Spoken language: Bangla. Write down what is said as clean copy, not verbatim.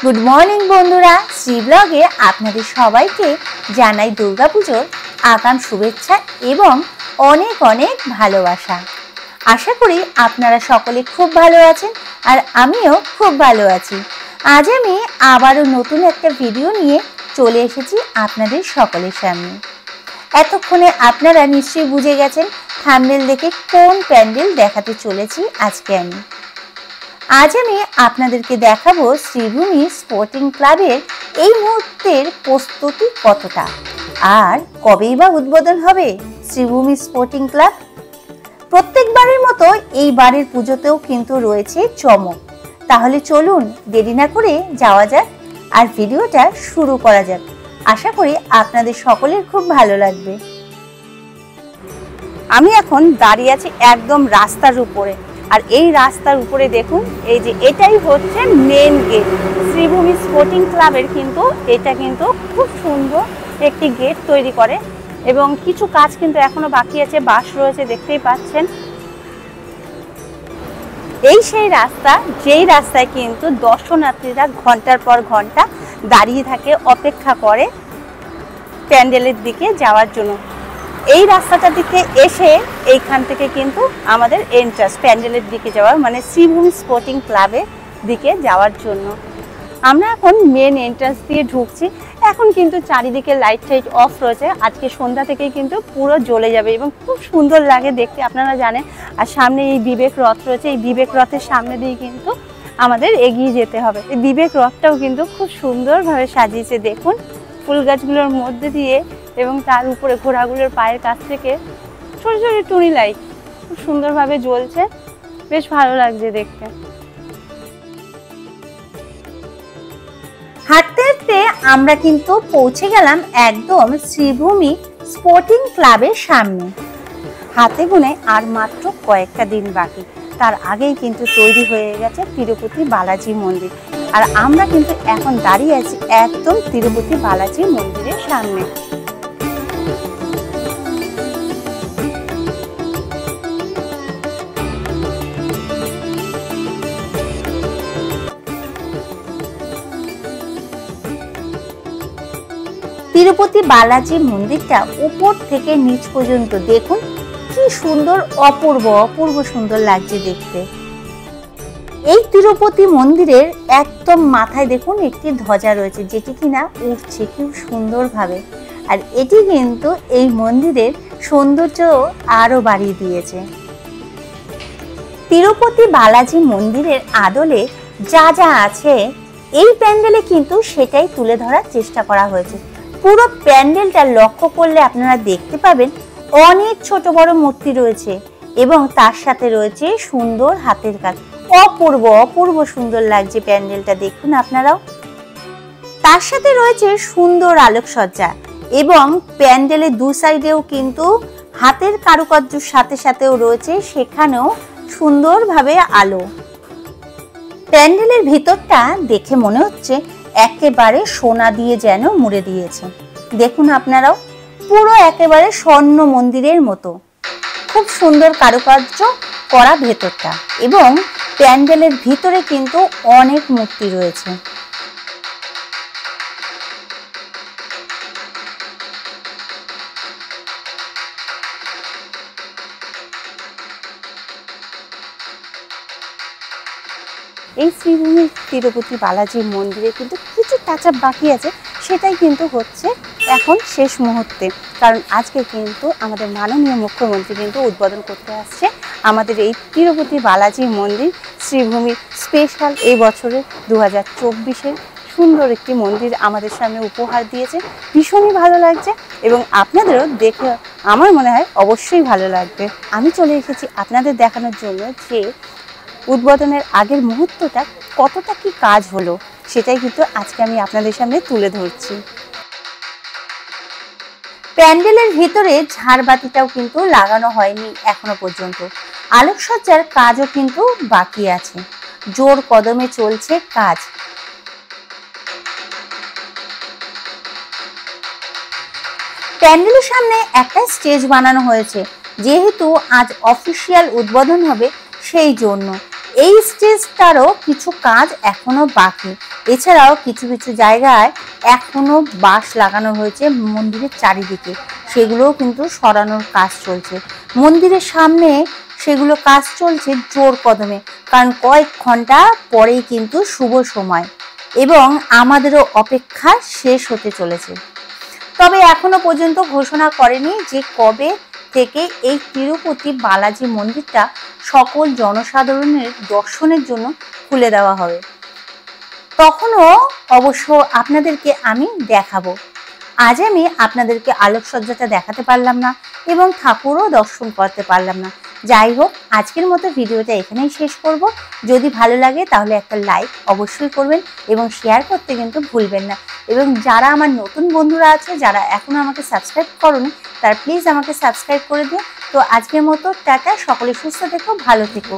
গুড মর্নিং বন্ধুরা, শ্রী ব্লগে আপনাদের সবাইকে জানাই দুর্গাপুজোর আগাম শুভেচ্ছা এবং অনেক অনেক ভালোবাসা। আশা করি আপনারা সকলে খুব ভালো আছেন আর আমিও খুব ভালো আছি। আজ আমি আবারও নতুন একটা ভিডিও নিয়ে চলে এসেছি আপনাদের সকলের সামনে। এতক্ষণে আপনারা নিশ্চয়ই বুঝে গেছেন থাম্বনেল দেখে কোন প্যান্ডেল দেখাতে চলেছি আজকে আমি। আজ আমি আপনাদেরকে দেখাবো শ্রীভূমি স্পোর্টিং ক্লাবের এই মুহূর্তের প্রস্তুতি কতটা, আর কবেই বা উদ্বোধন হবে শ্রীভূমি স্পোর্টিং ক্লাব। প্রত্যেকবারের মতো এই বারের পুজোতেও কিন্তু রয়েছে চমক। তাহলে চলুন দেরি না করে যাওয়া যাক আর ভিডিওটা শুরু করা যাক। আশা করি আপনাদের সকলের খুব ভালো লাগবে। আমি এখন দাঁড়িয়ে আছি একদম রাস্তার উপরে, আর এই রাস্তার উপরে দেখুন এই যে এটাই হচ্ছে মেন গেট শ্রীভূমি স্পোর্টিং ক্লাবের। কিন্তু এটা কিন্তু খুব সুন্দর একটি গেট তৈরি করে এবং কিছু কাজ কিন্তু এখনো বাকি আছে, বাস রয়েছে দেখতেই পাচ্ছেন। এই সেই রাস্তা যেই রাস্তায় কিন্তু দর্শনার্থীরা ঘন্টার পর ঘন্টা দাঁড়িয়ে থাকে, অপেক্ষা করে প্যান্ডেলের দিকে যাওয়ার জন্য। এই রাস্তাটার দিকে এসে এইখান থেকে কিন্তু আমাদের এন্ট্রান্স প্যান্ডেলের দিকে যাওয়ার, মানে শ্রীভূমি স্পোর্টিং ক্লাবের দিকে যাওয়ার জন্য আমরা এখন মেন এন্ট্রান্স দিয়ে ঢুকছি। এখন কিন্তু চারিদিকে লাইট টাইট অফ রয়েছে, আজকে সন্ধ্যা থেকেই কিন্তু পুরো জ্বলে যাবে এবং খুব সুন্দর লাগে দেখতে, আপনারা জানেন। আর সামনে এই বিবেক রথ রয়েছে, এই বিবেক রথের সামনে দিয়ে কিন্তু আমাদের এগিয়ে যেতে হবে। এই বিবেক রথটাও কিন্তু খুব সুন্দরভাবে সাজিয়েছে দেখুন, ফুল গাছগুলোর মধ্যে দিয়ে এবং তার উপরে ঘোড়াগুলোর পায়ের কাছ থেকে ছোট ছোট টুনি লাইট খুব সুন্দরভাবে জ্বলছে, বেশ ভালো লাগছে দেখতে। হাঁটতে হাঁটতে আমরা কিন্তু পৌঁছে গেলাম একদম শ্রীভূমি স্পোর্টিং ক্লাবের সামনে। হাতে গুনে আর মাত্র কয়েকটা দিন বাকি, তার আগেই কিন্তু তৈরি হয়ে গেছে তিরুপতি বালাজি মন্দির। আর আমরা কিন্তু এখন দাঁড়িয়ে আছি একদম তিরুপতি বালাজি মন্দিরের সামনে। তিরুপতি বালাজি মন্দিরটা উপর থেকে নিচ পর্যন্ত দেখুন কি সুন্দর, অপূর্ব অপূর্ব সুন্দর লাগছে দেখতে। এই তিরুপতি মন্দিরের একদম মাথায় দেখুন একটি ধ্বজা রয়েছে, যেটি কিনা উঠছে খুব সুন্দরভাবে। আর এটি কিন্তু এই মন্দিরের সৌন্দর্য আরো বাড়িয়ে দিয়েছে। তিরুপতি বালাজি মন্দিরের আদলে যা যা আছে এই প্যান্ডেলে কিন্তু সেটাই তুলে ধরার চেষ্টা করা হয়েছে। পুরো প্যান্ডেলটা লক্ষ্য করলে আপনারা দেখতে পাবেন অনেক ছোট বড় মূর্তি রয়েছে এবং তার সাথে রয়েছে সুন্দর হাতের কাজ। অপূর্ব অপূর্ব সুন্দর লাগছে প্যান্ডেলটা, দেখুন আপনারাও। তার সাথে রয়েছে সুন্দর আলোকসজ্জা এবং প্যান্ডেলের দু সাইডেও কিন্তু হাতের কারুকার্যের সাথে সাথেও রয়েছে সেখানেও সুন্দরভাবে আলো। প্যান্ডেলের ভিতরটা দেখে মনে হচ্ছে একেবারে সোনা দিয়ে যেন মুড়ে দিয়েছে, দেখুন আপনারাও, পুরো একেবারে স্বর্ণ মন্দিরের মতো খুব সুন্দর কারুকার্য করা ভেতরটা। এবং প্যান্ডেলের ভিতরে কিন্তু অনেক মূর্তি রয়েছে। এই শ্রীভূমি তিরুপতি বালাজি মন্দিরে কিন্তু কিছু টাচ আপ বাকি আছে, সেটাই কিন্তু হচ্ছে এখন শেষ মুহূর্তে। কারণ আজকে কিন্তু আমাদের মাননীয় মুখ্যমন্ত্রী কিন্তু উদ্বোধন করতে আসছে আমাদের এই তিরুপতি বালাজি মন্দির শ্রীভূমি স্পেশাল। এই বছরের 2024-এর সুন্দর একটি মন্দির আমাদের সামনে উপহার দিয়েছে, ভীষণই ভালো লাগছে এবং আপনাদেরও দেখে আমার মনে হয় অবশ্যই ভালো লাগবে। আমি চলে এসেছি আপনাদের দেখানোর জন্য যে উদ্বোধনের আগের মুহূর্তটা কতটা কি কাজ হলো, সেটাই কিন্তু আজকে আমি আপনাদের সামনে তুলে ধরছি। প্যান্ডেলের ভিতরে ঝাড়বাতিটাও কিন্তু লাগানো হয়নি এখনো পর্যন্ত, আলোকসজ্জার কাজও কিন্তু বাকি আছে, জোর কদমে চলছে কাজ। প্যান্ডেলের সামনে একটা স্টেজ বানানো হয়েছে, যেহেতু আজ অফিসিয়াল উদ্বোধন হবে সেই জন্য এই স্টেজটারও কিছু কাজ এখনো বাকি। এছাড়াও কিছু কিছু জায়গায় এখনো বাঁশ লাগানো হয়েছে মন্দিরের চারিদিকে, সেগুলোও কিন্তু সরানোর কাজ চলছে। মন্দিরের সামনে সেগুলো কাজ চলছে জোর কদমে, কারণ কয়েক ঘন্টা পরেই কিন্তু শুভ সময় এবং আমাদেরও অপেক্ষা শেষ হতে চলেছে। তবে এখনো পর্যন্ত ঘোষণা করেনি যে কবে থেকে এই তিরুপতি বালাজি মন্দিরটা সকল জনসাধারণের দর্শনের জন্য খুলে দেওয়া হবে। তখনও অবশ্য আপনাদেরকে আমি দেখাবো। আজ আমি আপনাদেরকে আলোকসজ্জাটা দেখাতে পারলাম না এবং ঠাকুরও দর্শন করতে পারলাম না। যাই হোক, আজকের মতো ভিডিওটা এখানেই শেষ করব। যদি ভালো লাগে তাহলে একটা লাইক অবশ্যই করবেন এবং শেয়ার করতে কিন্তু ভুলবেন না। এবং যারা আমার নতুন বন্ধুরা আছে, যারা এখনও আমাকে সাবস্ক্রাইব করোনি, তারা প্লিজ আমাকে সাবস্ক্রাইব করে দিও। তো আজকের মতো টাটা, সকলে সুস্থ থেকো, ভালো থেকো।